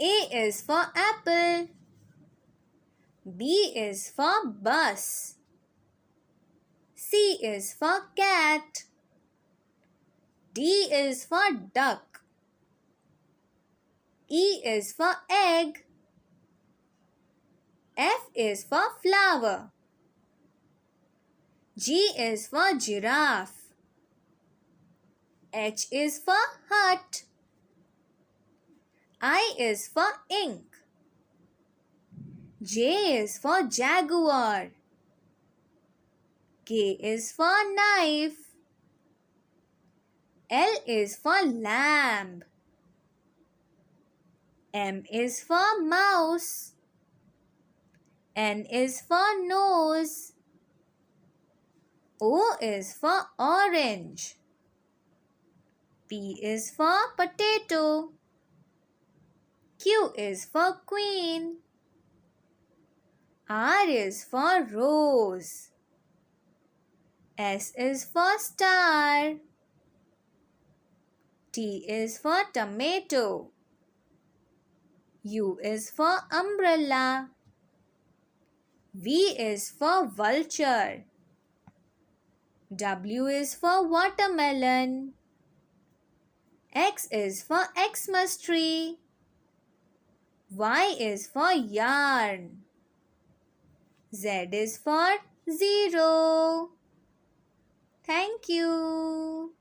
A is for apple. B is for bus. C is for cat. D is for duck. E is for egg. F is for flower. G is for giraffe. H is for hut. I is for ink. J is for jaguar. K is for knife. L is for lamb. M is for mouse. N is for nose. O is for orange. P is for potato. Q is for queen. R is for rose. S is for star. T is for tomato. U is for umbrella. V is for vulture. W is for watermelon. X is for Xmas tree. Y is for yarn. Z is for zero. Thank you.